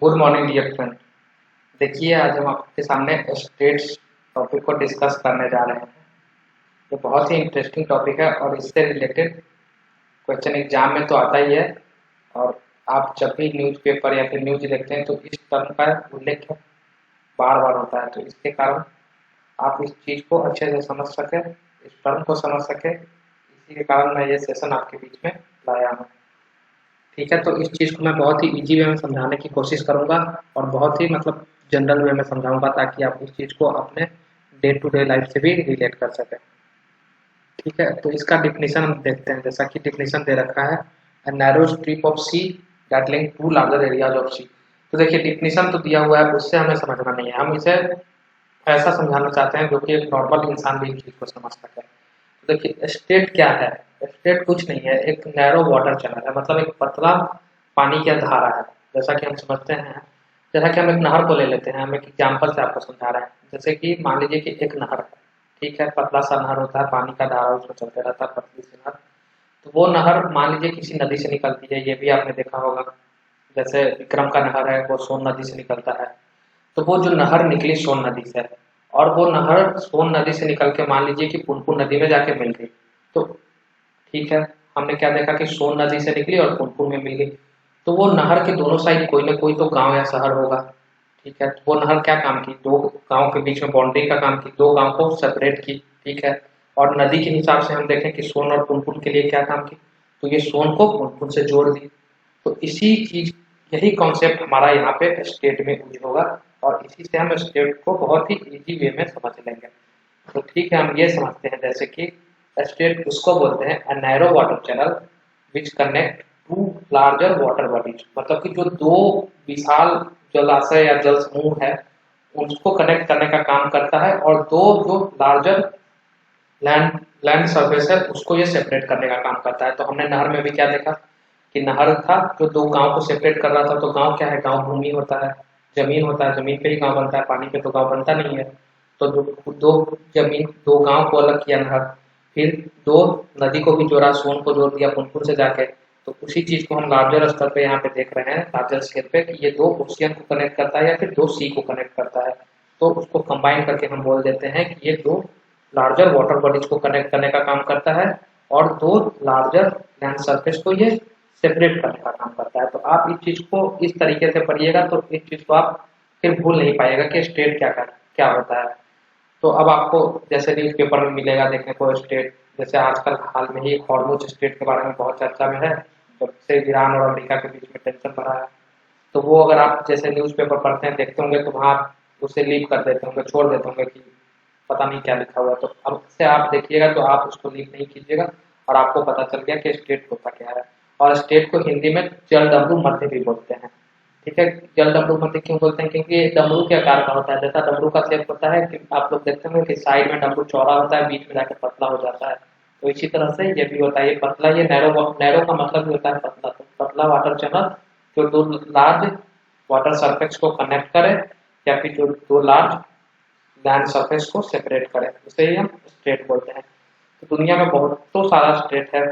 Good morning dear friend. देखिए, आज हम आपके सामने स्टेट्स टॉपिक को डिस्कस करने जा रहे हैं। ये बहुत ही इंटरेस्टिंग टॉपिक है और इससे रिलेटेड क्वेश्चन एग्जाम में तो आता ही है। और आप जब भी न्यूज़पेपर या फिर न्यूज देखते हैं तो इस टर्म का उल्लेख बार बार होता है, तो इसके कारण आप इस चीज़ को अच्छे से समझ सकें, इस टर्म को समझ सकें, इसी के कारण मैं ये सेशन आपके बीच में लाया हूँ। ठीक है, तो इस चीज़ को मैं बहुत ही इजी वे में समझाने की कोशिश करूंगा और बहुत ही जनरल वे में समझाऊंगा ताकि आप इस चीज़ को अपने डे टू डे लाइफ से भी रिलेट कर सकें। ठीक है, तो इसका डिफिनीशन हम देखते हैं। जैसा कि डिफिनीशन दे रखा है, a narrow strip of sea that link to larger areas of sea. तो देखिए, डिफिनीशन तो दिया हुआ है, उससे हमें समझना नहीं है, हम इसे ऐसा समझाना चाहते हैं जो कि एक नॉर्मल इंसान भी इस चीज़ को समझ सके। तो देखिए, स्टेट क्या है? स्टेट कुछ नहीं है, एक नैरो वाटर चैनल है, मतलब एक पतला पानी की धारा है। जैसा कि हम समझते हैं, जैसा कि हम एक नहर को ले लेते हैं, हम एक एग्जाम्पल से आपको समझा रहे हैं। जैसे कि मान लीजिए कि एक नहर है, ठीक है, पतला सा नहर होता है, पानी का धारा उसमें चलते रहता है, पतली सी नहर। तो वो नहर मान लीजिए किसी नदी से निकलती है, ये भी आपने देखा होगा। जैसे विक्रम का नहर है, वो सोन नदी से निकलता है। तो वो जो नहर निकली सोन नदी से, और वो नहर सोन नदी से निकल के मान लीजिए कि पुनपुन नदी में जाके मिल गई। तो ठीक है, हमने क्या देखा कि सोन नदी से निकली और पुनपुन में मिल गई। तो वो नहर के दोनों साइड कोई ना कोई तो गांव या शहर होगा। ठीक है, तो वो नहर क्या काम की? दो गांव के बीच में बाउंड्री का काम की, दो गांव को सेपरेट की। ठीक है, और नदी के हिसाब से हम देखें कि सोन और पुनपुन के लिए क्या काम की, तो ये सोन को पुनपुन से जोड़ दी। तो इसी चीज, यही कॉन्सेप्ट हमारा यहाँ पे स्टेट में यूज होगा और इसी से हम स्टेट को बहुत ही इजी वे में समझ लेंगे। तो ठीक है, हम ये समझते हैं जैसे कि स्टेट उसको बोलते हैं a narrow water channel which connect to larger water bodies. मतलब कि जो दो विशाल जलाशय या जल समूह है उसको कनेक्ट करने का काम करता है, और दो जो लार्जर लैंड लैंड सर्फेस है उसको ये सेपरेट करने का काम करता है। तो हमने नहर में भी क्या देखा कि नहर था जो दो गांव को सेपरेट कर रहा था। तो गांव क्या है? गांव भूमि होता है, जमीन होता है, जमीन पे ही गांव बनता है, पानी पे तो गांव बनता नहीं है। तो दो जमीन, दो गांव को अलग किया नहर, फिर दो नदी को भी जोड़ा, सोन को जोड़ दिया पुनपुन से जाके। तो उसी चीज को हम लार्जर स्तर पे यहाँ पे देख रहे हैं, लार्जर स्केल पे, कि ये दो ओशियन को कनेक्ट करता है या फिर दो सी को कनेक्ट करता है। तो उसको कंबाइन करके हम बोल देते हैं कि ये दो लार्जर वाटर बॉडीज को कनेक्ट करने का काम करता है और दो लार्जर लैंड सरफेस को ये सेपरेट करने का काम करता है। तो आप इस चीज को इस तरीके से पढ़िएगा तो इस चीज को आप फिर भूल नहीं पाइएगा कि स्टेट क्या होता है। तो अब आपको जैसे न्यूज़पेपर में मिलेगा देखने को स्टेट, जैसे आजकल हाल में ही हॉर्मुज स्टेट के बारे में बहुत चर्चा में है, जब से ईरान और अमेरिका के बीच में टेंशन बढ़ा है। तो वो अगर आप जैसे न्यूज़पेपर पढ़ते हैं, देखते होंगे, तो वहाँ आप उसे लीव कर देते होंगे, छोड़ देते होंगे कि पता नहीं क्या लिखा हुआ है। तो अब से आप देखिएगा तो आप उसको लीव नहीं कीजिएगा और आपको पता चल गया कि स्टेट होता क्या है। और स्टेट को हिंदी में जल डमरू मध्य भी बोलते हैं। ठीक है, जल डमरू मध्य क्यों बोलते हैं? क्योंकि ये डमरू के आकार का होता है, जैसा डमरू का शेप होता है कि आप लोग देखते होंगे कि साइड में डमरू चौड़ा होता है, बीच में जाकर पतला हो जाता है। तो इसी तरह से ये भी होता है, ये पतला, ये नैरो, नैरो का मतलब भी होता है पतला। तो पतला वाटर चैनल जो दो लार्ज वाटर सरफेस को कनेक्ट करे या फिर जो दो लार्ज लैंड सरफेस को सेपरेट करे, उसे ही हम स्टेट बोलते हैं। तो दुनिया में बहुत तो सारा स्टेट है,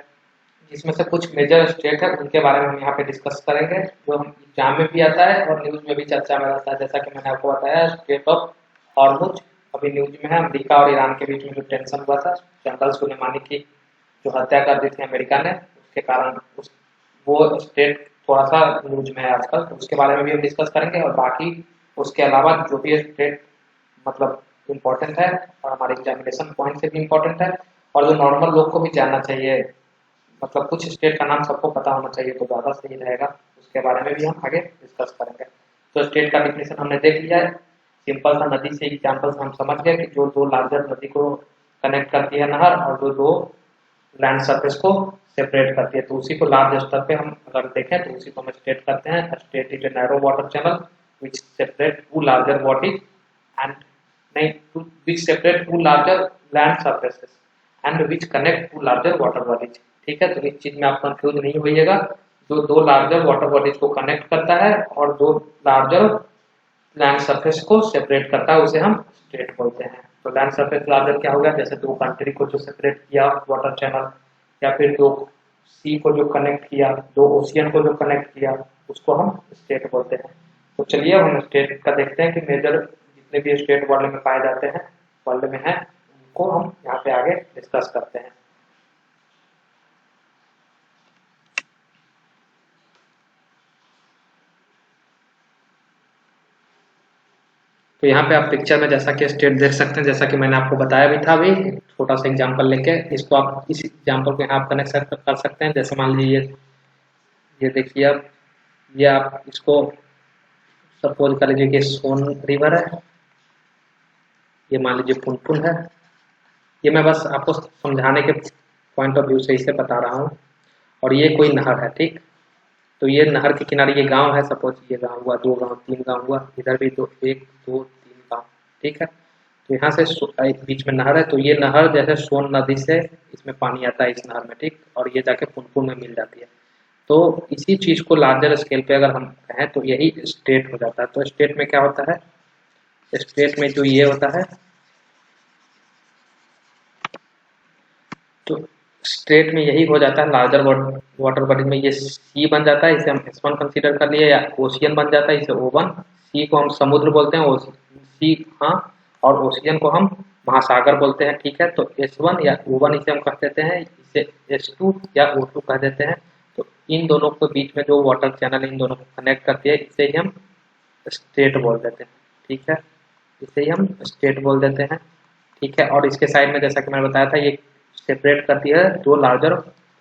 जिसमें से कुछ मेजर स्टेट है उनके बारे में हम यहाँ पे डिस्कस करेंगे, जो हम एग्जाम में भी आता है और न्यूज में भी चर्चा में रहता है। जैसा कि मैंने आपको बताया, स्टेट ऑफ हॉर्मुज अभी न्यूज में है। अमेरिका और ईरान के बीच में जो टेंशन हुआ था, जनरल सुलेमानी की जो हत्या कर दी थी अमेरिका ने, उसके कारण वो स्टेट थोड़ा सा न्यूज में है आजकल, तो उसके बारे में भी हम डिस्कस करेंगे। और बाकी उसके अलावा जो भी स्टेट इम्पोर्टेंट है और हमारे एग्जामिनेशन पॉइंट से भी इम्पोर्टेंट है, और जो नॉर्मल लोग को भी जानना चाहिए, कुछ स्टेट का नाम सबको पता होना चाहिए तो ज़्यादा सही रहेगा, उसके बारे में भी हम आगे डिस्कस करेंगे। तो स्टेट का डिफिनेशन हमने देख लिया है, सिंपल सा नदी से एग्जाम्पल से हम समझ गए कि जो दो लार्जर नदी को कनेक्ट करती है नहर, और जो दो लैंड सरफेस को सेपरेट करती है। तो उसी को लार्ज स्तर पे हम अगर देखें तो उसी को हम स्टेट करते हैं। Strait is a narrow water channel which separate two larger bodies and नहीं to which separate two larger land surfaces and which connect to larger water bodies. ठीक है, तो इस चीज में आप कंफ्यूज नहीं होइएगा। जो दो लार्जर वाटर बॉडीज को कनेक्ट करता है और दो लार्जर लैंड सरफेस को सेपरेट करता है, उसे हम स्टेट बोलते हैं। तो लैंड सरफेस लार्जर क्या हो गया? जैसे दो कंट्री को जो सेपरेट किया वाटर चैनल, या फिर दो सी को जो कनेक्ट किया, दो ओशियन को जो कनेक्ट किया, उसको हम स्टेट बोलते हैं। तो चलिए अब हम स्टेट का देखते हैं कि मेजर जितने भी स्टेट वर्ल्ड में पाए जाते हैं, वर्ल्ड में है, उनको हम यहाँ पे आगे डिस्कस करते हैं। तो यहाँ पे आप पिक्चर में जैसा कि स्टेट देख सकते हैं, जैसा कि मैंने आपको बताया भी था अभी, छोटा सा एग्जांपल लेके इसको आप इस एग्जांपल को यहाँ आप कनेक्ट कर सकते हैं। जैसे मान लीजिए ये देखिए आप, ये आप इसको सपोज कर लीजिए कि सोन रिवर है, ये मान लीजिए पुनपुन है। ये मैं बस आपको समझाने के पॉइंट ऑफ व्यू से इसे बता रहा हूँ। और ये कोई नहर है, ठीक। तो ये नहर के किनारे ये गांव है, सपोज ये गांव हुआ, 2 गांव 3 गांव हुआ, इधर भी 1 2 3 गांव, ठीक है। तो यहाँ से एक बीच में नहर है, तो ये नहर जैसे सोन नदी से इसमें पानी आता है इस नहर में, ठीक। और ये जाके पुनपुन में मिल जाती है। तो इसी चीज को लार्जर स्केल पे अगर हम कहें तो यही स्टेट हो जाता है। तो स्टेट में क्या होता है, स्टेट में जो ये होता है, तो स्टेट में यही हो जाता है, लार्जर वाटर बॉडी में ये सी बन जाता है, इसे हम S1 कंसीडर कर लिए, या ओशियन बन जाता है, इसे O1। सी को हम समुद्र बोलते हैं, सी, हाँ, और ओशियन को हम महासागर बोलते हैं, ठीक है। तो S1 या O1 इसे हम कह देते हैं, इसे S2 या O2 कह देते हैं। तो इन दोनों के बीच में जो वाटर चैनल इन दोनों को कनेक्ट करती है, इसे ही हम स्टेट बोल देते हैं, ठीक है। इसे ही हम स्टेट बोल देते हैं, ठीक है। और इसके साइड में जैसा कि मैंने बताया था, ये सेपरेट करती है 2 लार्जर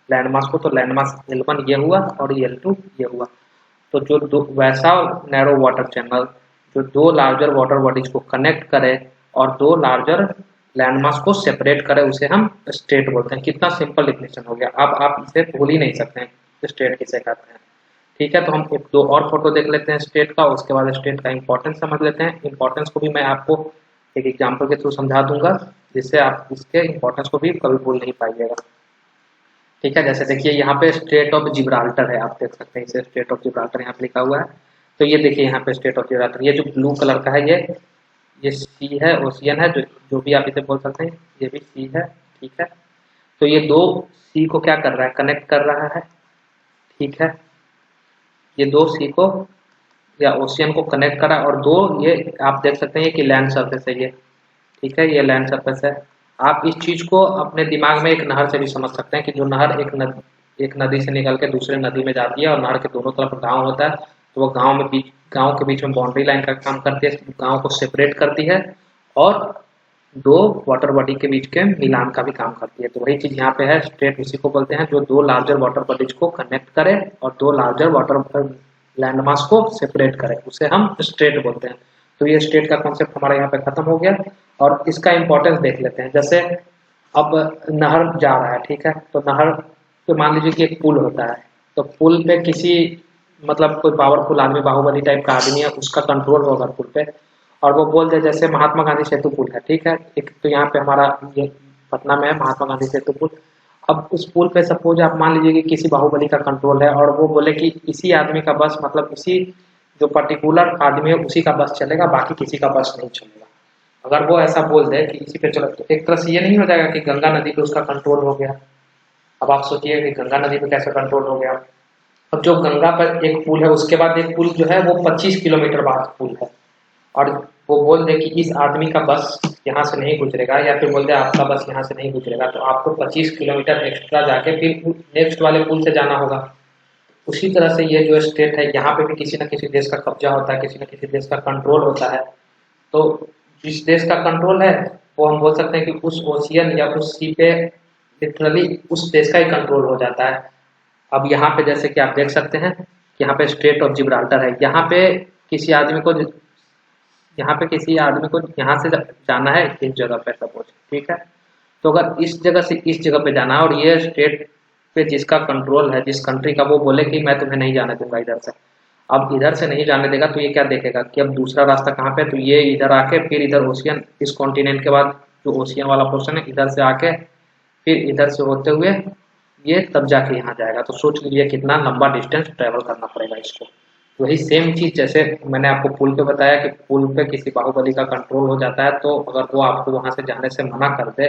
लैंडमास को। तो लैंडमास L1 ये हुआ और L2 ये हुआ। तो जो वैसा नैरो वाटर चैनल जो 2 लार्जर वाटर बॉडीज को कनेक्ट करे और 2 लार्जर लैंडमास को सेपरेट करे, उसे हम स्टेट बोलते हैं। कितना सिंपल डिफिनेशन हो गया, अब आप इसे भूल ही नहीं सकते हैं स्टेट किसे कहते हैं, ठीक है। तो हम 1 2 और फोटो देख लेते हैं स्टेट का, उसके बाद स्टेट का इंपॉर्टेंस समझ लेते हैं। इंपॉर्टेंस को भी मैं आपको एक एग्जाम्पल के थ्रू समझा दूंगा, जिससे आप इसके इंपॉर्टेंस को भी कभी भूल नहीं पाइएगा, ठीक है। जैसे देखिए यहाँ पे स्टेट ऑफ जिब्राल्टर है, आप देख सकते हैं इसे स्टेट ऑफ जिब्राल्टर यहाँ पे लिखा हुआ है। तो ये देखिए यहाँ पे स्टेट ऑफ जिब्राल्टर, ये जो ब्लू कलर का है ये सी है, ओशियन है, जो भी आप इसे बोल सकते हैं, ये भी सी है, ठीक है। तो ये 2 सी को क्या कर रहा है, कनेक्ट कर रहा है, ठीक है। ये 2 सी को या ओशियन को कनेक्ट करा, और 2 ये आप देख सकते हैं कि लैंड सरफेस है ये, ठीक है, ये लैंड सरफेस है। आप इस चीज को अपने दिमाग में एक नहर से भी समझ सकते हैं कि जो नहर एक नदी से निकल के दूसरे नदी में जाती है और नहर के दोनों तरफ गांव होता है, तो वो गांव के बीच में बाउंड्री लाइन का काम करती है, गांव को सेपरेट करती है और 2 वाटर बॉडी के बीच के मिलान का भी काम करती है। तो वही चीज यहाँ पे है, स्टेट उसी को बोलते हैं जो 2 लार्जर वाटर बॉडीज को कनेक्ट करे और 2 लार्जर वाटर लैंडमास को सेपरेट करे, उसे हम स्टेट बोलते हैं। तो ये स्टेट का कॉन्सेप्ट हमारा यहाँ पे खत्म हो गया और इसका इंपॉर्टेंस देख लेते हैं। जैसे अब नहर जा रहा है, ठीक है। तो नहर पे मान लीजिए कि एक पुल होता है, तो पुल पे किसी मतलब कोई पावरफुल आदमी, बाहुबली टाइप का आदमी है, उसका कंट्रोल होगा पुल पे, और वो बोल दे, जैसे महात्मा गांधी सेतु पुल है, ठीक है। एक तो यहाँ पे हमारा ये पटना में है महात्मा गांधी सेतु पुल। अब उस पुल पे सपोज आप मान लीजिए कि किसी बाहुबली का कंट्रोल है और वो बोले कि इसी आदमी का बस, मतलब इसी जो पर्टिकुलर आदमी है उसी का बस चलेगा, बाकी किसी का बस नहीं चलेगा। अगर वो ऐसा बोल दे कि इसी पे चलो, तो एक तरह से ये नहीं हो जाएगा कि गंगा नदी पे उसका कंट्रोल हो गया। अब आप सोचिए कि गंगा नदी पे कैसे कंट्रोल हो गया। अब जो गंगा पर एक पुल है, उसके बाद एक पुल जो है वो 25 किलोमीटर बाद पुल है, और वो बोल दे कि इस आदमी का बस यहाँ से नहीं गुजरेगा, या फिर बोल दे आपका बस यहाँ से नहीं गुजरेगा, तो आपको 25 किलोमीटर एक्स्ट्रा जाके फिर नेक्स्ट वाले पुल से जाना होगा। उसी तरह से ये जो स्टेट है, यहाँ पे भी किसी न किसी देश का कब्जा होता है, किसी न किसी देश का कंट्रोल होता है। तो जिस देश का कंट्रोल है वो हम बोल सकते हैं कि उस ओशियन या उस सी पे लिटरली उस देश का ही कंट्रोल हो जाता है। अब यहाँ पे जैसे कि आप देख सकते हैं कि यहाँ पे स्टेट ऑफ जिब्राल्टर है, यहाँ पे किसी आदमी को यहाँ से जाना है इस जगह पे सपोज, ठीक है। तो अगर इस जगह से इस जगह पे जाना है और ये स्टेट पे जिसका कंट्रोल है, जिस कंट्री का, वो बोले कि मैं तुम्हें नहीं जाने दूंगा इधर से, अब इधर से नहीं जाने देगा, तो ये क्या देखेगा कि अब दूसरा रास्ता कहाँ पे, तो ये इधर आके फिर इधर ओशियन, इस कॉन्टिनेंट के बाद जो ओशियन वाला पोर्शन है इधर से आके फिर इधर से होते हुए ये तब जाके यहाँ जाएगा। तो सोच लीजिए कितना लंबा डिस्टेंस ट्रेवल करना पड़ेगा इसको। वही सेम चीज जैसे मैंने आपको पुल पे बताया कि पुल पे किसी बाहुबली का कंट्रोल हो जाता है, तो अगर वो आपको वहां से जाने से मना कर दे,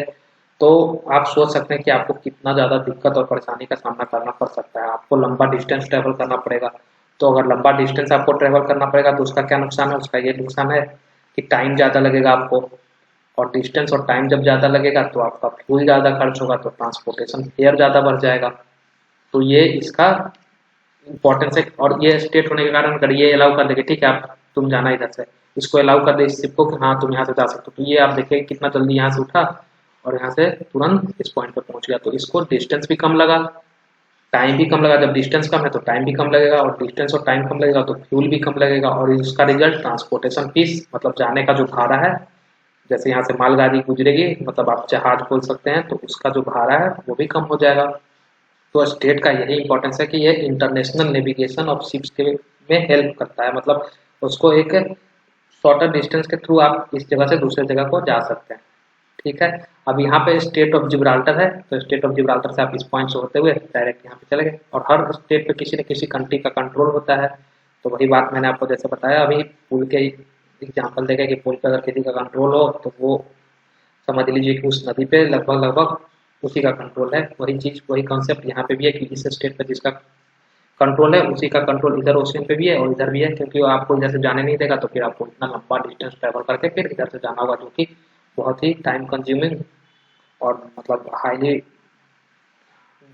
तो आप सोच सकते हैं कि आपको कितना ज्यादा दिक्कत और परेशानी का सामना करना पड़ सकता है। आपको लंबा डिस्टेंस ट्रेवल करना पड़ेगा। तो अगर लंबा डिस्टेंस आपको ट्रेवल करना पड़ेगा तो उसका क्या नुकसान है, उसका ये नुकसान है कि टाइम ज़्यादा लगेगा आपको, और डिस्टेंस और टाइम जब ज़्यादा लगेगा तो आपका फ्यूल ज़्यादा खर्च होगा, तो ट्रांसपोर्टेशन फेयर ज़्यादा बढ़ जाएगा। तो ये इसका इंपॉर्टेंस है। और ये स्टेट होने के कारण अगर ये अलाउ कर देंगे, ठीक है आप तुम जाना इधर से, इसको अलाउ कर दे इस शिप को कि हाँ तुम यहाँ से जा सकते हो, तो ये आप देखिए कितना जल्दी यहाँ से उठा और यहाँ से तुरंत इस पॉइंट पर पहुंच गया। तो इसको डिस्टेंस भी कम लगा, टाइम भी कम लगा। जब डिस्टेंस कम है तो टाइम भी कम लगेगा, और डिस्टेंस और टाइम कम लगेगा तो फ्यूल भी कम लगेगा, और इसका रिजल्ट ट्रांसपोर्टेशन फीस, मतलब जाने का जो भाड़ा है, जैसे यहाँ से मालगाड़ी गुजरेगी, मतलब आप जहाज बोल सकते हैं, तो उसका जो भाड़ा है वो भी कम हो जाएगा। तो स्टेट का यही इंपॉर्टेंस है कि ये इंटरनेशनल नेविगेशन ऑफ शिप्स के में हेल्प करता है, मतलब उसको एक शॉर्टर डिस्टेंस के थ्रू आप इस जगह से दूसरे जगह को जा सकते हैं। ठीक है, अब यहाँ पे स्टेट ऑफ जिब्राल्टर है, तो स्टेट ऑफ जिब्राल्टर से आप इस पॉइंट से होते हुए डायरेक्ट यहाँ पे चले गए, और हर स्टेट पे किसी न किसी कंट्री का कंट्रोल होता है। तो वही बात मैंने आपको जैसे बताया अभी, पुल के एग्जाम्पल देगा कि पुल पे अगर किसी का कंट्रोल हो तो वो समझ लीजिए कि उस नदी पे लगभग लगभग उसी का कंट्रोल है। वही चीज़ वही कॉन्सेप्ट यहाँ पे भी है कि इस स्टेट पे जिसका कंट्रोल है उसी का कंट्रोल इधर ओशियन पे भी है और इधर भी है, क्योंकि वो आपको इधर से जाने नहीं देगा, तो फिर आपको इतना लंबा डिस्टेंस ट्रैवल करके फिर इधर से जाना होगा, जो कि बहुत ही टाइम कंज्यूमिंग और मतलब हाईली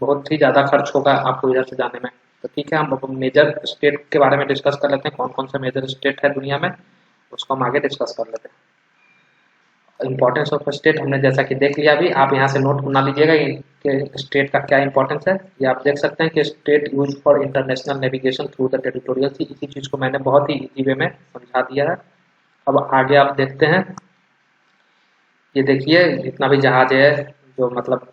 बहुत ही ज़्यादा खर्च होगा आपको इधर से जाने में। तो ठीक है, हम मेजर स्टेट के बारे में डिस्कस कर लेते हैं, कौन कौन से मेजर स्टेट है दुनिया में, उसको हम आगे डिस्कस कर लेते हैं। इंपॉर्टेंस ऑफ स्टेट हमने जैसा कि देख लिया अभी, आप यहाँ से नोट बना लीजिएगा कि स्टेट का क्या इंपॉर्टेंस है। ये आप देख सकते हैं कि state use for international navigation through the territorial सी, इसी चीज़ को मैंने बहुत ही इजी वे में समझा दिया है। अब आगे आप देखते हैं, ये देखिए जितना भी जहाज है जो मतलब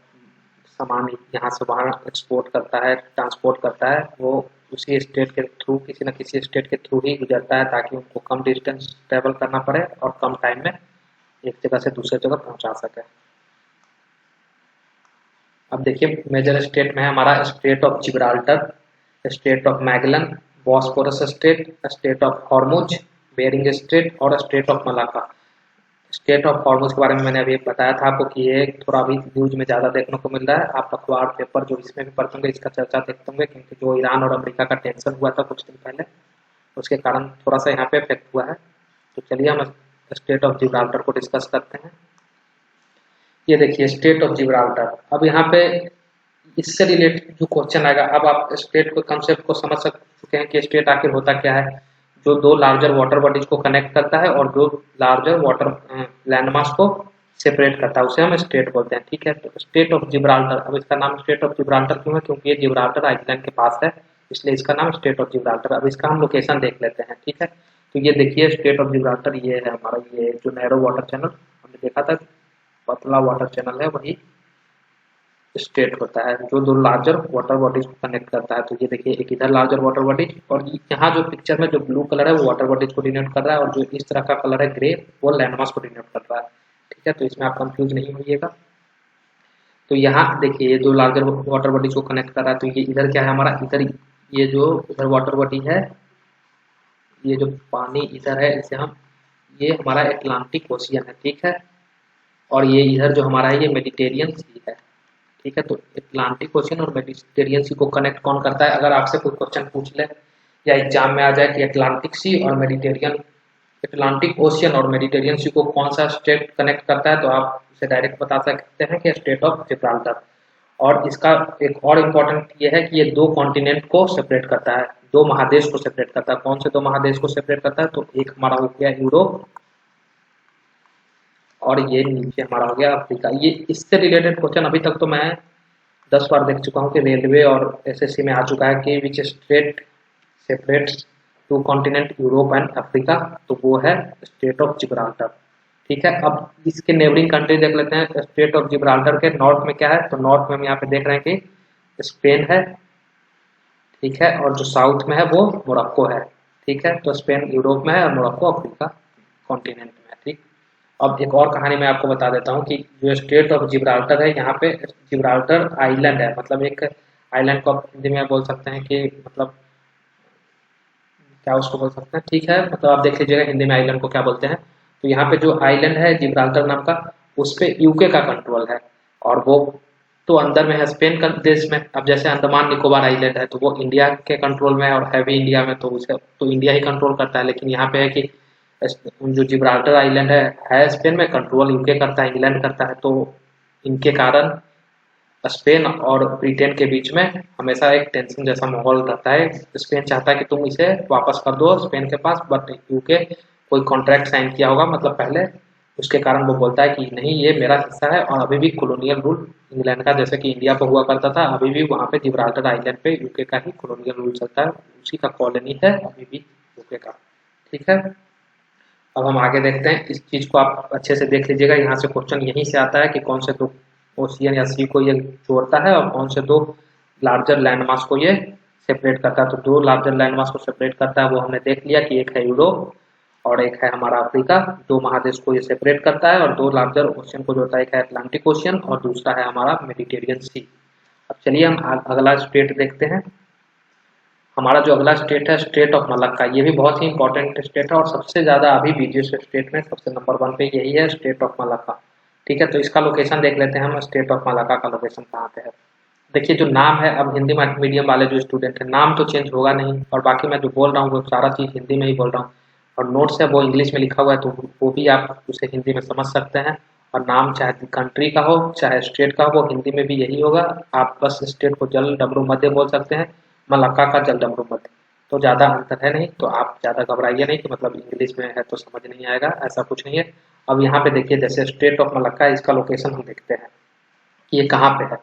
सामान यहाँ से वहाँ एक्सपोर्ट करता है, ट्रांसपोर्ट करता है, वो उसी स्टेट के थ्रू किसी न किसी स्टेट के थ्रू ही गुजरता है, ताकि उनको कम डिस्टेंस ट्रेवल करना पड़े और कम टाइम में एक जगह से दूसरे जगह पहुंचा सके। अब देखिए मेजर स्टेट में है हमारा strait of Gibraltar, strait of Magellan, Bosphorus strait, strait of Hormuz, Bering strait और strait of Malacca. Strait of Hormuz के बारे में मैंने अभी बताया था आपको कि ये थोड़ा अभी न्यूज में ज़्यादा देखने को मिल रहा है। आप अखबार पेपर जो इसमें भी पढ़ते होंगे इसका चर्चा देखते होंगे, क्योंकि जो ईरान और अमेरिका का टेंशन हुआ था कुछ दिन पहले, उसके कारण थोड़ा सा यहाँ पे इफेक्ट हुआ है। तो चलिए हम स्टेट ऑफ जिब्राल्टर को डिस्कस करते हैं। ये देखिए स्टेट ऑफ जिब्राल्टर, अब यहाँ पे इससे रिलेटेड जो क्वेश्चन आएगा, अब आप स्टेट को कंसेप्ट को समझ चुके हैं कि स्टेट आखिर होता क्या है। जो दो लार्जर वाटर बॉडीज को कनेक्ट करता है और जो लार्जर वाटर लैंडमास को सेपरेट करता है, उसे हम स्टेट बोलते हैं। ठीक है, तो स्टेट ऑफ जिब्राल्टर, अब इसका नाम स्टेट ऑफ जिब्राल्टर क्यों है, क्योंकि ये जिब्राल्टर आइलैंड के पास है, इसलिए इसका नाम स्टेट ऑफ जिब्राल्टर। अब इसका हम लोकेशन देख लेते हैं। ठीक है, तो ये देखिए स्टेट ऑफ जिब्राल्टर, ये है हमारा, ये जो नैरो वाटर चैनल हमने देखा था, पतला वाटर चैनल है, वही स्टेट होता है जो दो लार्जर वाटर बॉडीज को कनेक्ट करता है। तो ये देखिए एक इधर लार्जर वाटर बॉडीज, और यहाँ जो पिक्चर में जो ब्लू कलर है वो वाटर बॉडीज को डिनोट कर रहा है, और जो इस तरह का कलर है ग्रे वो लैंडमास को डिनोट कर रहा है। ठीक है, तो इसमें आप कंफ्यूज नहीं होइएगा। तो यहाँ देखिए ये जो लार्जर वाटर बॉडीज को कनेक्ट कर रहा है, तो ये इधर क्या है हमारा, इधर ये जो इधर वाटर बॉडी है, ये जो पानी इधर है, इसे हम, ये हमारा एटलांटिक ओशियन है। ठीक है, और ये इधर जो हमारा है ये मेडिटेरियन सी है। ठीक है, तो एटलांटिक ओशियन और मेडिटेरियन सी को कनेक्ट कौन करता है, अगर आपसे कोई क्वेश्चन पूछ ले या एग्जाम में आ जाए कि एटलांटिक सी और मेडिटेरियन, एटलांटिक ओशियन और मेडिटेरियन सी को कौन सा स्टेट कनेक्ट करता है, तो आप उसे डायरेक्ट बता सकते हैं कि स्टेट ऑफ जिब्राल्टर। और इसका एक और इम्पोर्टेंट ये है कि ये दो कॉन्टिनेंट को सेपरेट करता है, दो महादेश को सेपरेट करता है। कौन से दो महादेश को सेपरेट करता है, तो एक हमारा हो गया यूरोप और ये नीचे हमारा हो गया अफ्रीका। ये इससे रिलेटेड क्वेश्चन अभी तक तो मैं 10 बार देख चुका हूँ कि रेलवे और एसएससी में आ चुका है कि which strait separates two continent Europe and Africa, तो वो है स्टेट ऑफ जिब्राल्टर। ठीक है, अब इसके नेबरिंग कंट्री देख लेते हैं। स्टेट ऑफ जिब्राल्टर के नॉर्थ में क्या है, तो नॉर्थ में हम यहाँ पे देख रहे हैं कि स्पेन है। ठीक है, और जो साउथ में है वो मोरक्को है। ठीक है, तो स्पेन यूरोप में है और मोरक्को अफ्रीका कॉन्टिनेंट में है। ठीक, अब एक और कहानी मैं आपको बता देता हूँ कि जो स्टेट ऑफ जिब्राल्टर है, यहाँ पे जिब्राल्टर आइलैंड है, मतलब एक आइलैंड को आप हिंदी में बोल सकते हैं कि मतलब क्या उसको बोल सकते हैं। ठीक है, मतलब आप देख लीजिएगा हिंदी में आइलैंड को क्या बोलते हैं। तो यहाँ पे जो आइलैंड है जिब्राल्टर नाम का, उस पर यूके का कंट्रोल है, और वो तो अंदर में है स्पेन का देश में। अब जैसे अंडमान निकोबार आइलैंड है तो वो इंडिया के कंट्रोल में है और है भी इंडिया में, तो उसे तो इंडिया ही कंट्रोल करता है। लेकिन यहाँ पे है कि जो जिब्राल्टर आइलैंड है स्पेन में, कंट्रोल यूके करता है, इंग्लैंड करता है। तो इनके कारण स्पेन और ब्रिटेन के बीच में हमेशा एक टेंशन जैसा माहौल रहता है। स्पेन चाहता है कि तुम इसे वापस कर दो स्पेन के पास, बट यूके कोई कॉन्ट्रैक्ट साइन किया होगा मतलब पहले, उसके कारण वो बोलता है कि नहीं ये मेरा हिस्सा है। और अभी भी कॉलोनियल रूल इंग्लैंड का जैसे कि इंडिया पर हुआ करता था, अभी भी वहाँ पे जिब्राल्टर आइलैंड पे यूके का ही कॉलोनियल रूल चलता है, उसी का कॉलोनी है अभी भी यूके का। ठीक है, अब हम आगे देखते हैं। इस चीज को आप अच्छे से देख लीजिएगा, यहाँ से क्वेश्चन यहीं से आता है कि कौन से दो ओशियन या सी को ये जोड़ता है और कौन से दो लार्जर लैंड मास को ये सेपरेट करता है। तो दो लार्जर लैंड मास को सेपरेट करता है वो हमने देख लिया कि एक है यूरोप और एक है हमारा अफ्रीका। दो महादेश को ये सेपरेट करता है और दो लार्जर ओशियन को जोड़ता है, एक है अटलांटिक ओशियन और दूसरा है हमारा मेडिटेरियन सी। अब चलिए हम अगला स्टेट देखते हैं। हमारा जो अगला स्टेट है स्टेट ऑफ मलक्का, ये भी बहुत ही इंपॉर्टेंट स्टेट है और सबसे ज़्यादा अभी बिजीएस्ट स्टेट में सबसे नंबर 1 पे यही है, स्टेट ऑफ मलक्का। ठीक है, तो इसका लोकेशन देख लेते हैं हम, स्टेट ऑफ मलक्का का लोकेशन कहाँ पे है। देखिए जो नाम है, अब हिंदी मीडियम वाले जो स्टूडेंट हैं नाम तो चेंज होगा नहीं, और बाकी मैं जो बोल रहा हूँ वो सारा चीज़ हिंदी में ही बोल रहा हूँ, और नोट्स है वो इंग्लिश में लिखा हुआ है तो वो भी आप उसे हिंदी में समझ सकते हैं। और नाम चाहे कंट्री का हो चाहे स्टेट का हो वो हिंदी में भी यही होगा। आप बस स्टेट को जल डमरू मध्य बोल सकते हैं, मलक्का का जल डमरू मध्य, तो ज़्यादा अंतर है नहीं। तो आप ज़्यादा घबराइए नहीं कि मतलब इंग्लिश में है तो समझ नहीं आएगा, ऐसा कुछ नहीं है। अब यहाँ पे देखिए जैसे स्टेट ऑफ मलक्का, इसका लोकेशन हम देखते हैं कि ये कहाँ पे है।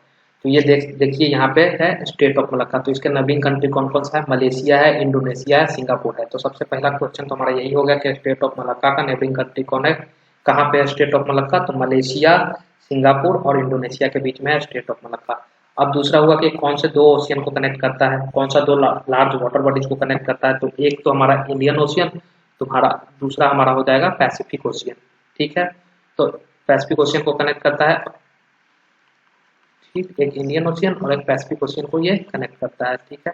तो ये देखिए यहाँ पे है स्टेट ऑफ मलक्का। तो इसके नबीन कंट्री कौन कौन सा है, मलेशिया है, इंडोनेशिया है, सिंगापुर है। तो सबसे पहला क्वेश्चन तो हमारा यही होगा कि स्टेट ऑफ मलक्का का नेबरिंग कंट्री कौन है, कहाँ पे है स्टेट ऑफ मलक्का। तो मलेशिया, सिंगापुर और इंडोनेशिया के बीच में है स्टेट ऑफ मलक्का। अब दूसरा हुआ कि कौन से दो ओशियन को कनेक्ट करता है, कौन सा दो लार्ज वाटर बॉडीज को कनेक्ट करता है। तो एक तो हमारा इंडियन ओशियन, तुम्हारा दूसरा हमारा हो जाएगा पैसिफिक ओशियन। ठीक है, तो पैसिफिक ओशियन को कनेक्ट करता है, ठीक, एक इंडियन ओशियन और एक पैसिफिक ओशियन को ये कनेक्ट करता है। ठीक है,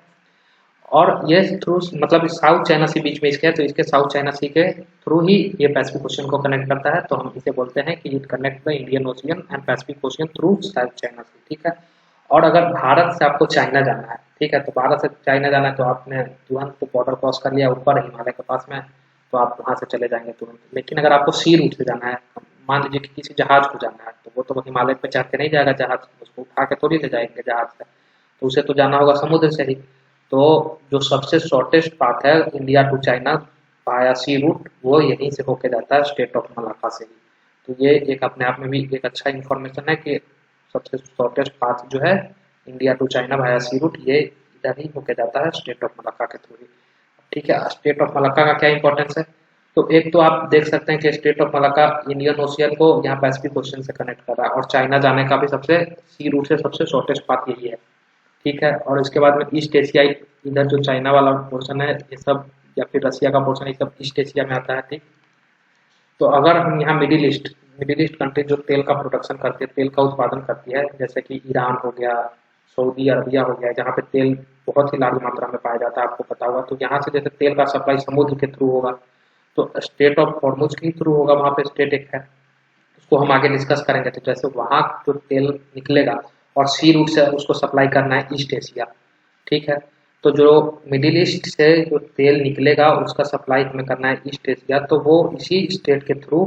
और ये थ्रू मतलब साउथ चाइना सी बीच में इसके है, तो इसके साउथ चाइना सी के थ्रू ही ये पैसिफिक ओशियन को कनेक्ट करता है। तो हम इसे बोलते हैं कि it connect the Indian Ocean and Pacific Ocean through South China sea. ठीक है, और अगर भारत से आपको चाइना जाना है, ठीक है, तो भारत से चाइना जाना है तो आपने तुरंत तो बॉर्डर क्रॉस कर लिया ऊपर हिमालय के पास में, तो आप वहाँ से चले जाएंगे तुरंत। लेकिन अगर आपको सी रूट से जाना है, मान लीजिए कि किसी जहाज को जाना है, तो वो तो हिमालय पे चढ़ के नहीं जाएगा जहाज, उसको उठा के थोड़ी ले जाएंगे जहाज से, तो उसे तो जाना होगा समुद्र से ही। तो जो सबसे शॉर्टेस्ट पाथ है India to China via sea route, वो यहीं से होके जाता है स्टेट ऑफ मलाक्का से ही। तो ये एक अपने आप में भी एक अच्छा इन्फॉर्मेशन है कि सबसे शॉर्टेस्ट पाथ जो है India to China via sea route, ये इधर ही होके जाता है स्टेट ऑफ मलाक्का के थ्रू ही। ठीक है, स्टेट ऑफ मलाक्का का क्या इंपॉर्टेंस है, तो एक तो आप देख सकते हैं कि state of Malacca Indian ocean को यहाँ पैसिफिक ओशियन से कनेक्ट कर रहा है, और चाइना जाने का भी सबसे सी रूट से सबसे शॉर्टेस्ट पाथ यही है। ठीक है, और इसके बाद में ईस्ट एशियाई, इधर जो चाइना वाला पोर्शन है ये सब, या फिर रसिया का पोर्शन, ये सब ईस्ट एशिया में आता है। ठीक, तो अगर हम यहाँ मिडिल ईस्ट कंट्री जो तेल का प्रोडक्शन करती है, तेल का उत्पादन करती है, जैसे कि ईरान हो गया, सऊदी अरबिया हो गया, जहाँ पे तेल बहुत ही लार्ज मात्रा में पाया जाता है, आपको पता होगा। तो यहाँ से जैसे तेल का सप्लाई समुद्र के थ्रू होगा, तो स्टेट ऑफ हॉर्मुज के थ्रू होगा, वहाँ पे स्टेट एक है, उसको हम आगे डिस्कस करेंगे। तो जैसे वहाँ जो तेल निकलेगा और सी रूट से उसको सप्लाई करना है ईस्ट एशिया। ठीक है, तो जो मिडिल ईस्ट से जो तेल निकलेगा उसका सप्लाई हमें करना है ईस्ट एशिया, तो वो इसी स्टेट के थ्रू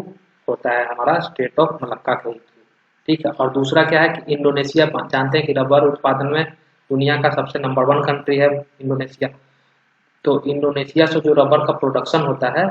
होता है, हमारा स्टेट ऑफ मलक्का के थ्रू। ठीक है, और दूसरा क्या है कि इंडोनेशिया, जानते हैं कि रबर उत्पादन में दुनिया का सबसे नंबर 1 कंट्री है इंडोनेशिया। तो इंडोनेशिया से जो रबर का प्रोडक्शन होता है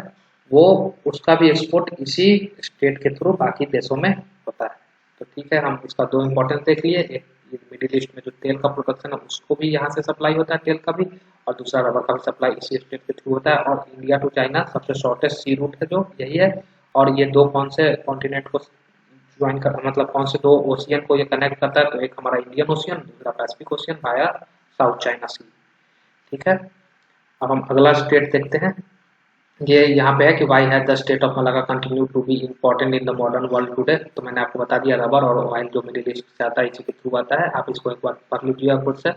वो उसका भी एक्सपोर्ट इसी स्टेट के थ्रू बाकी देशों में होता है। तो ठीक है, हम इसका दो इंपॉर्टेंस देख लिए, एक मिडिल ईस्ट में जो तेल का प्रोडक्शन है उसको भी यहाँ से सप्लाई होता है तेल का भी, और दूसरा रबर का भी सप्लाई इसी स्टेट के थ्रू होता है। और इंडिया टू चाइना सबसे शॉर्टेस्ट सी रूट है जो यही है। और ये दो कौन से कॉन्टिनेंट को ज्वाइन कर, मतलब कौन से दो ओशियन को ये कनेक्ट करता है, तो एक हमारा इंडियन ओशियन, दूसरा Pacific ocean via South China sea. ठीक है, अब हम अगला स्टेट देखते हैं। ये यहाँ पे है कि why has the strait of Malacca continue to be important in the modern world today. तो मैंने आपको बता दिया रबर और ऑयल जो मिडिल ईस्ट से आता है इसी के थ्रू आता है, आप इसको एक बार पढ़ लीजिएगा खुद से।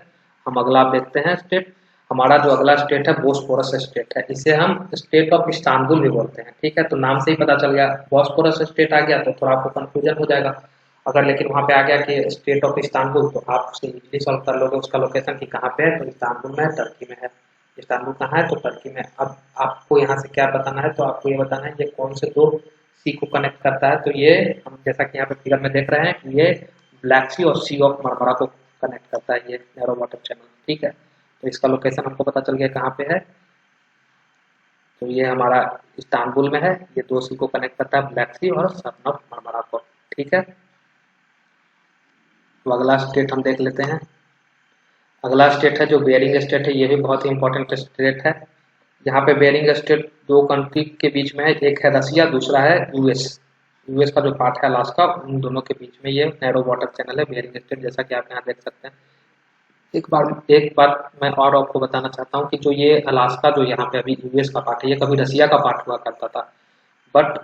हम अगला आप देखते हैं स्टेट, हमारा जो अगला स्टेट है बोस्पोरस स्टेट है, इसे हम स्टेट ऑफ इस्तांबुल भी बोलते हैं। ठीक है, तो नाम से ही पता चल गया, बोस्पोरस स्टेट आ गया तो थोड़ा आपको कंफ्यूजन हो जाएगा। अगर लेकिन वहाँ पे आ गया कि स्टेट ऑफ इस्तांबुल, तो आप उसे इजीली सॉल्व कर लोगे उसका लोकेशन कि कहाँ पे है, तो इस्तांबुल में है, टर्की में है। इस्तांबुल कहाँ है, तो टर्की में। अब आपको यहाँ से क्या बताना है, तो आपको ये बताना है ये कौन से दो सी को कनेक्ट करता है। तो ये हम जैसा कि यहाँ पे फिगर में देख रहे हैं कि ये ब्लैक सी और सी ऑफ मरमरा को कनेक्ट करता है, ये नैरो वाटर चैनल। ठीक है, तो इसका लोकेशन हमको पता चल गया कहाँ पे है, तो ये हमारा इस्तांबुल में है। ये दो सी को कनेक्ट करता है, ब्लैक सी और सतन ऑफ मरमरा को। ठीक है, तो अगला स्टेट हम देख लेते हैं। अगला स्टेट है जो बेरिंग स्टेट है, ये भी बहुत ही इंपॉर्टेंट स्टेट है। यहाँ पे बेरिंग स्टेट दो कंट्री के बीच में है, एक है रसिया, दूसरा है यूएस। यूएस का जो पार्ट है अलास्का, उन दोनों के बीच में ये नैरो वाटर चैनल है बेरिंग स्टेट, जैसा कि आप यहाँ देख सकते हैं। एक बात मैं और आपको बताना चाहता हूँ कि जो ये अलास्का जो यहाँ पे अभी यूएस का पार्ट है, ये कभी रसिया का पार्ट हुआ करता था, बट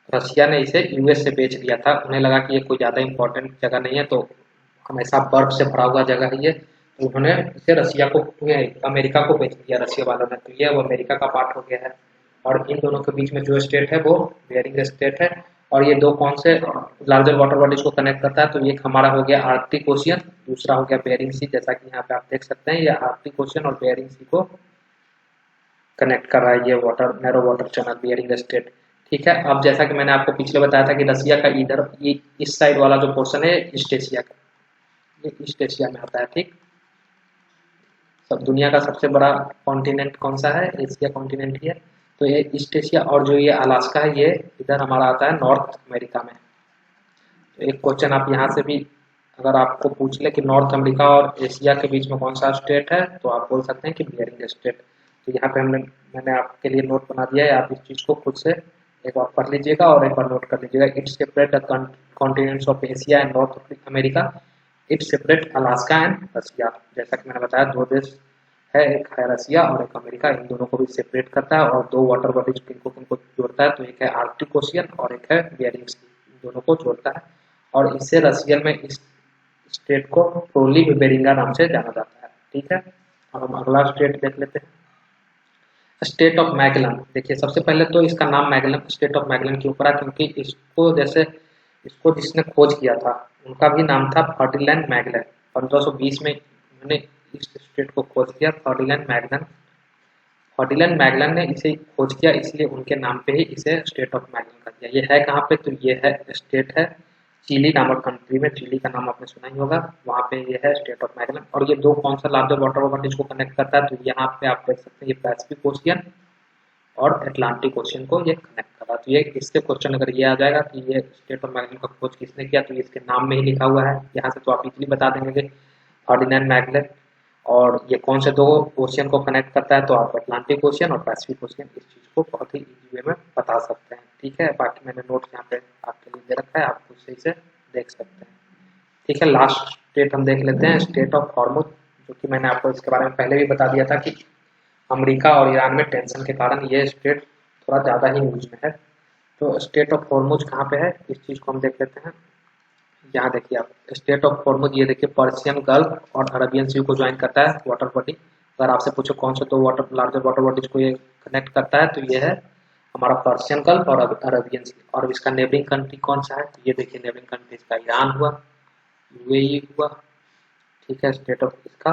रसिया ने इसे यूएस से बेच दिया था। उन्हें लगा कि ये कोई ज़्यादा इंपॉर्टेंट जगह नहीं है, तो हमेशा बर्फ से भरा हुआ जगह है ये, तो उन्होंने इसे रसिया को अमेरिका को बेच दिया रसिया वालों ने, तो ये वो अमेरिका का पार्ट हो गया है। और इन दोनों के बीच में जो स्टेट है वो बेरिंग स्टेट है। और ये दो कौन से लार्जर वाटर बॉडीज को कनेक्ट करता है, तो एक हमारा हो गया आर्कटिक ओशियन, दूसरा हो गया बेरिंग सी। जैसा कि यहाँ पे आप देख सकते हैं, ये आर्कटिक ओशियन और बेरिंग सी को कनेक्ट कर रहा है ये water narrow water channel Bering Strait. ठीक है, अब जैसा कि मैंने आपको पिछले बताया था कि रसिया का इधर ये इस साइड वाला जो पोर्शन है ईस्ट एशिया का, ये ईस्ट एशिया में आता है। ठीक, सब दुनिया का सबसे बड़ा कॉन्टिनेंट कौन सा है, एशिया कॉन्टिनेंट ही है, तो ये ईस्ट एशिया। और जो ये अलास्का है ये इधर हमारा आता है नॉर्थ अमेरिका में। तो एक क्वेश्चन आप यहाँ से भी अगर आपको पूछ ले कि नॉर्थ अमेरिका और एशिया के बीच में कौन सा स्टेट है, तो आप बोल सकते हैं कि बेरिंग स्टेट। तो यहाँ पे मैंने आपके लिए नोट बना दिया है, आप इस चीज़ को खुद से एक बार पढ़ लीजिएगा और एक बार नोट कर लीजिएगा। It separate the continents of Asia and North America, it separate Alaska and Russia. जैसा कि मैंने बताया दो देश है, एक है रसिया और एक अमेरिका, इन दोनों को भी सेपरेट करता है। और दो वाटर बॉडीज किनको किनको जोड़ता है, तो एक है आर्कटिक ओशियन और एक है बेरिंग सी, इन दोनों को जोड़ता है। और इससे रसियन में इस स्टेट को प्रोलिव बेरिंगा नाम से जाना जाता है। ठीक है, अब हम अगला स्टेट देख लेते हैं, स्टेट ऑफ मैगलन। देखिए सबसे पहले तो इसका नाम मैगलन, स्टेट ऑफ मैगलन क्यों पड़ा, क्योंकि इसको जिसने खोज किया था उनका भी नाम था फर्डिनैंड मैगलन। 1520 में उन्होंने इस स्टेट को खोज किया, फर्डिनैंड मैगलन। फर्डिनैंड मैगलन ने इसे खोज किया, इसलिए उनके नाम पे ही इसे स्टेट ऑफ मैगलन कर दिया। ये है कहाँ पे, तो ये है स्टेट है चिली नामक कंट्री में, चिली का नाम आपने सुना ही होगा, वहाँ पे ये है स्टेट ऑफ मैगलन। और ये दो कौन सा लार्जर वाटर बॉडीज को कनेक्ट करता है, तो यहाँ पे आप देख सकते हैं ये पैसिफिक ओशियन और अटलांटिक ओशियन को ये कनेक्ट कर रहा है। तो ये इससे क्वेश्चन अगर ये आ जाएगा कि ये स्टेट ऑफ मैगलन का खोज किसने किया, तो ये इसके नाम में ही लिखा हुआ है, यहाँ से तो आप इजीली बता देंगे फर्डिनैंड मैगलन। और ये कौन से दो ओशियन को कनेक्ट करता है, तो आप अटलांटिक ओशियन और पैसिफिक ओशियन, इस चीज़ को बहुत ही इजी वे में बता सकते हैं। ठीक है, बाकी मैंने नोट्स यहाँ पे आपके लिए दे रखा है, आप खुद से इसे देख सकते हैं। ठीक है, लास्ट स्टेट हम देख लेते हैं, स्टेट ऑफ हॉर्मुज, जो कि मैंने आपको इसके बारे में पहले भी बता दिया था कि अमेरिका और ईरान में टेंशन के कारण ये स्टेट थोड़ा ज़्यादा ही न्यूज में है। तो स्टेट ऑफ हॉर्मुज कहाँ पे है, इस चीज़ को हम देख लेते हैं। यहाँ देखिए आप स्टेट ऑफ हॉर्मुज, ये देखिए पर्शियन गल्फ और अरबियन सी को ज्वाइन करता है वाटर बॉडी। अगर आपसे पूछो कौन से दो लार्जर वाटर बॉडीज को ये कनेक्ट करता है, तो ये है हमारा पर्शियन गल्फ और अरबियन सी। और इसका नेबरिंग कंट्री कौन सा है, तो ये देखिए नेबरिंग कंट्री इसका ईरान हुआ, यूएई हुआ। ठीक है, स्टेट ऑफ इसका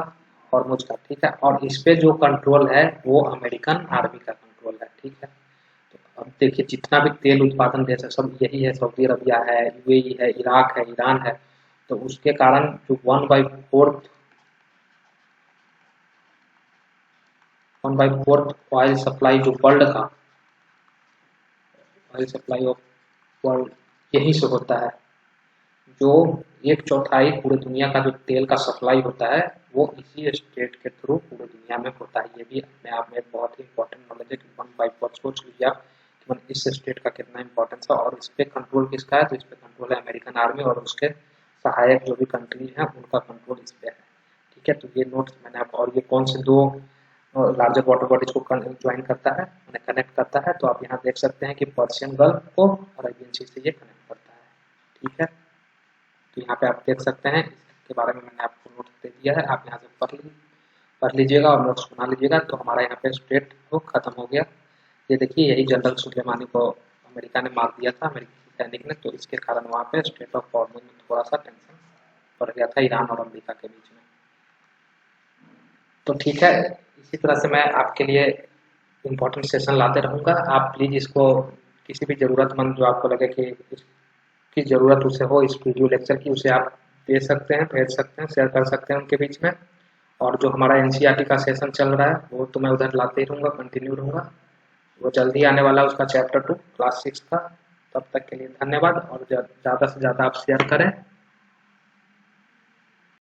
हॉर्मुज का। ठीक है, और इस पे जो कंट्रोल है वो अमेरिकन आर्मी का कंट्रोल है। ठीक है, तो अब देखिए जितना भी तेल उत्पादन देश है सब यही है, सऊदी अरबिया है, यूएई है, इराक है, ईरान है। तो उसके कारण जो 1/4 ऑयल सप्लाई जो वर्ल्ड का ऑयल सप्लाई ऑफ वर्ल्ड यहीं से होता है। जो 1/4 पूरे दुनिया का जो तेल का सप्लाई होता है वो इसी स्टेट के थ्रू पूरे दुनिया में होता है। ये भी अपने आप में एक बहुत ही इंपॉर्टेंट नॉलेज है कि 1/4 सोच लीजिए आप कि इस स्टेट का कितना इंपॉर्टेंस है। और इस पे कंट्रोल किसका है, तो इस पे कंट्रोल है अमेरिकन आर्मी और उसके सहायक जो भी कंट्री हैं उनका कंट्रोल इस पे है। ठीक है, तो ये नोट्स मैंने आपको, और ये कौन से दो लार्जर वाटर बॉडीज को ज्वाइन करता है, मैंने कनेक्ट करता है, तो आप यहाँ देख सकते हैं कि पर्शियन गल्फ को अरेबियन सी से ये कनेक्ट करता है। ठीक है, तो यहाँ पे आप देख सकते हैं, इसके बारे में मैंने आपको नोट दे दिया है, आप यहाँ से पढ़ लीजिएगा और नोट्स बना लीजिएगा। तो हमारा यहाँ पे स्टेट तो खत्म हो गया। ये देखिए यही जनरल सुलेमानी को अमेरिका ने मार दिया था, अमेरिकी दैनिक ने, तो इसके कारण वहाँ पे स्ट्रेट ऑफ हॉर्मुज में थोड़ा सा टेंशन बढ़ गया था ईरान और अमेरिका के बीच में। तो ठीक है, इसी तरह से मैं आपके लिए इम्पोर्टेंट सेशन लाते रहूँगा। आप प्लीज़ इसको किसी भी ज़रूरतमंद जो आपको लगे कि इसकी ज़रूरत उसे हो इस वीडियो लेक्चर की, उसे आप दे सकते हैं, भेज सकते हैं, शेयर कर सकते हैं उनके बीच में। और जो हमारा एनसीईआरटी का सेशन चल रहा है वो तो मैं उधर लाते ही रहूँगा, कंटिन्यू रहूँगा। वो जल्दी आने वाला है, उसका चैप्टर 2 क्लास 6 का। तब तक के लिए धन्यवाद, और ज़्यादा से ज़्यादा आप शेयर करें।